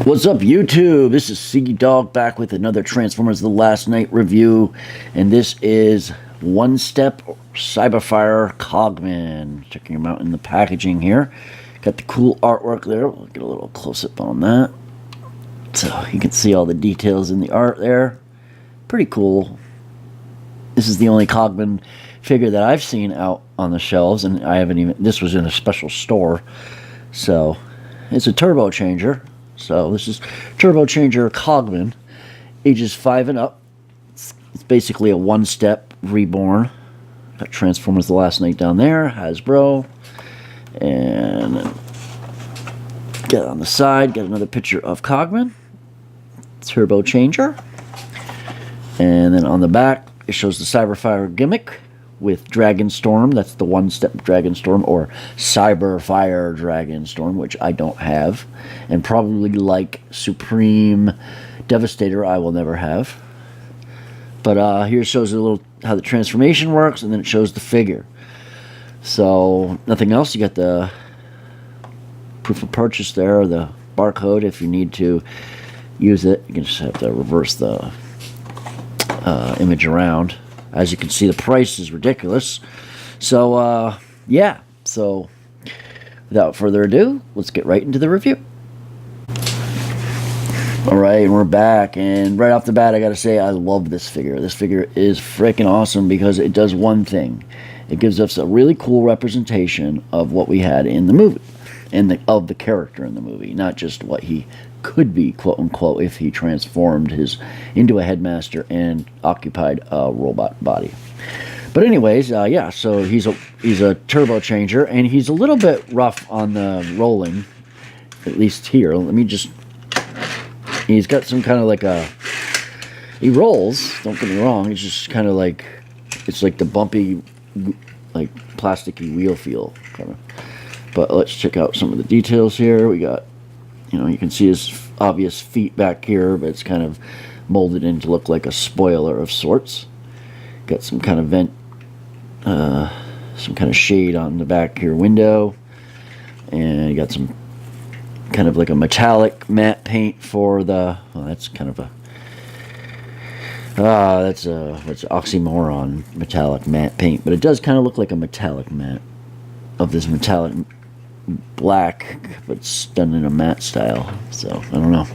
What's up, YouTube? This is Siggy Dog back with another Transformers The Last Night review, and this is One Step Cyberfire Cogman. Checking him out in the packaging here. Got the cool artwork there. We'll get a little close-up on that. So you can see all the details in the art there. Pretty cool. This is the only Cogman figure that I've seen out on the shelves, and I haven't even... This was in a special store. So, it's a turbo changer. So this is Turbo Changer Cogman, ages 5 and up. It's basically a one-step reborn. Got Transformers The Last Night down there, Hasbro. And get on the side, got another picture of Cogman, Turbo Changer. And then on the back, it shows the Cyberfire gimmick with Dragonstorm. That's the one-step Dragonstorm, or Cyberfire Dragonstorm, which I don't have, and probably like Supreme Devastator I will never have. But here shows a little how the transformation works, and then it shows the figure. So nothing else. You got the proof of purchase there, or the barcode if you need to use it. You can just have to reverse the image around. As you can see, the price is ridiculous. So, yeah. So, without further ado, let's get right into the review. Alright, we're back. And right off the bat, I gotta say, I love this figure. This figure is freaking awesome because it does one thing. It gives us a really cool representation of what we had in the movie. And of the character in the movie. Not just what he could be, quote-unquote, if he transformed into a headmaster and occupied a robot body. But anyways, yeah, so he's a turbo changer, and he's a little bit rough on the rolling, at least here. Let me just... He's got some kind of like a... He rolls, don't get me wrong, he's just kind of like... It's like the bumpy, like, plasticky wheel feel, kind of. But let's check out some of the details here. We got... You know, you can see his obvious feet back here, but it's kind of molded in to look like a spoiler of sorts. Got some kind of vent, some kind of shade on the back here window. And you got some kind of like a metallic matte paint for the, well, that's kind of a, that's a, what's oxymoron, metallic matte paint. But it does kind of look like a metallic matte of this metallic black, but it's done in a matte style. So I don't know.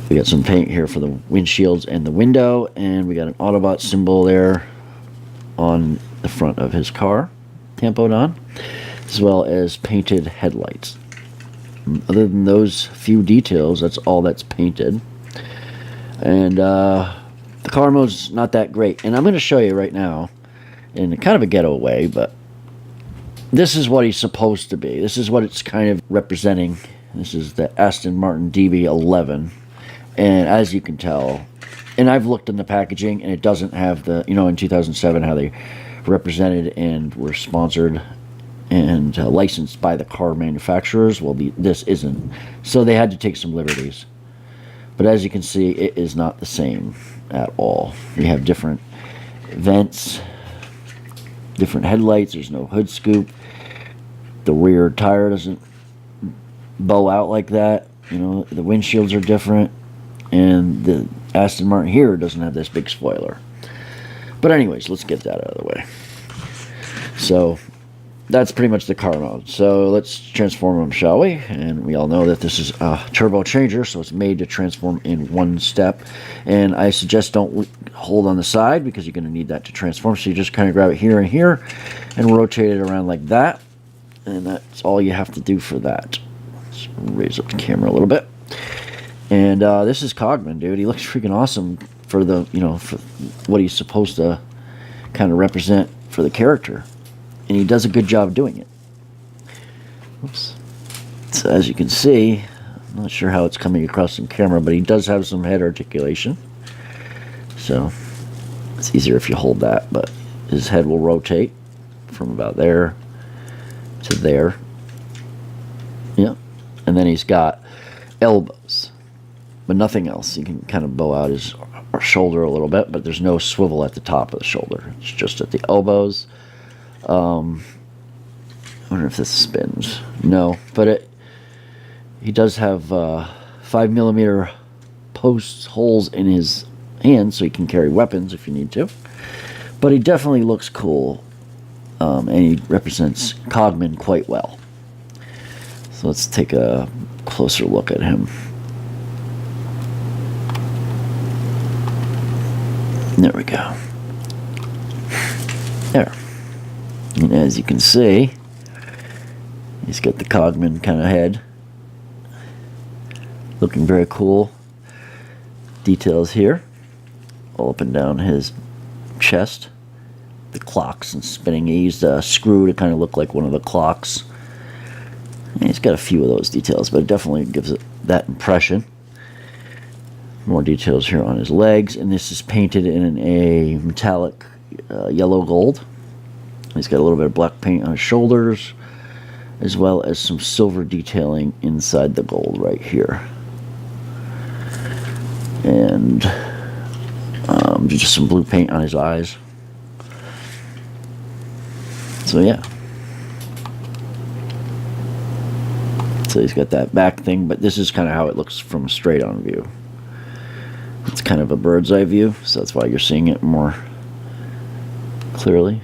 We got some paint here for the windshields and the window, and we got an Autobot symbol there on the front of his car, tampoed on, as well as painted headlights. Other than those few details, that's all that's painted. And the car mode's not that great, and I'm going to show you right now in kind of a ghetto way, but this is what he's supposed to be. This is what it's kind of representing. This is the Aston Martin DB11. And as you can tell, and I've looked in the packaging, and it doesn't have the, you know, in 2007, how they represented and were sponsored and licensed by the car manufacturers. Well, this isn't. So they had to take some liberties. But as you can see, it is not the same at all. We have different vents, different headlights. There's no hood scoop. The rear tire doesn't bow out like that. You know, the windshields are different, and the Aston Martin here doesn't have this big spoiler. But anyways, let's get that out of the way. So that's pretty much the car mode. So let's transform them, shall we? And we all know that this is a turbo changer, so it's made to transform in one step. And I suggest don't hold on the side, because you're going to need that to transform. So you just kind of grab it here and here and rotate it around like that. And that's all you have to do for that. Let's raise up the camera a little bit. And this is Cogman, dude. He looks freaking awesome for the, you know, for what he's supposed to kind of represent for the character. And he does a good job doing it. Oops. So as you can see, I'm not sure how it's coming across in camera, but he does have some head articulation. So it's easier if you hold that, but his head will rotate from about there to there. Yeah. And then he's got elbows, but nothing else. You can kind of bow out his shoulder a little bit, but there's no swivel at the top of the shoulder. It's just at the elbows. wonder if this spins. No, but he does have 5mm post holes in his hands, so he can carry weapons if you need to. But he definitely looks cool, and he represents Cogman quite well. So let's take a closer look at him. There we go. There. And as you can see, he's got the Cogman kind of head. Looking very cool. Details here. All up and down his chest. The clocks and spinning. He used a screw to kind of look like one of the clocks. And he's got a few of those details, but it definitely gives it that impression. More details here on his legs, and this is painted in a metallic yellow gold. He's got a little bit of black paint on his shoulders, as well as some silver detailing inside the gold right here. And just some blue paint on his eyes. So yeah. So he's got that back thing, but this is kind of how it looks from straight on view. It's kind of a bird's eye view, so that's why you're seeing it more clearly.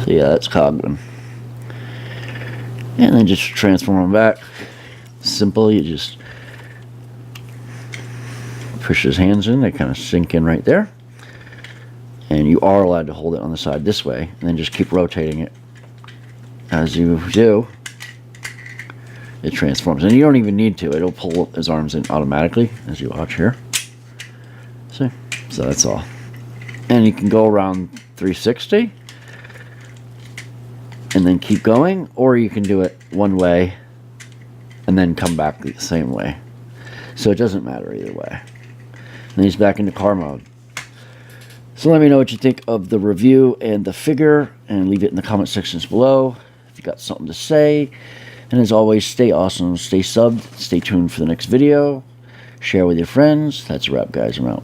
So yeah, that's Cogman. And then just transform him back. Simple, you just push his hands in, they kind of sink in right there. And you are allowed to hold it on the side this way, and then just keep rotating it. As you do, it transforms. And you don't even need to. It'll pull his arms in automatically, as you watch here. See? So that's all. And you can go around 360, and then keep going, or you can do it one way, and then come back the same way. So it doesn't matter either way. And he's back into car mode. So let me know what you think of the review and the figure, and leave it in the comment sections below if you got something to say. And as always, stay awesome, stay subbed, stay tuned for the next video, share with your friends. That's a wrap, guys. I'm out.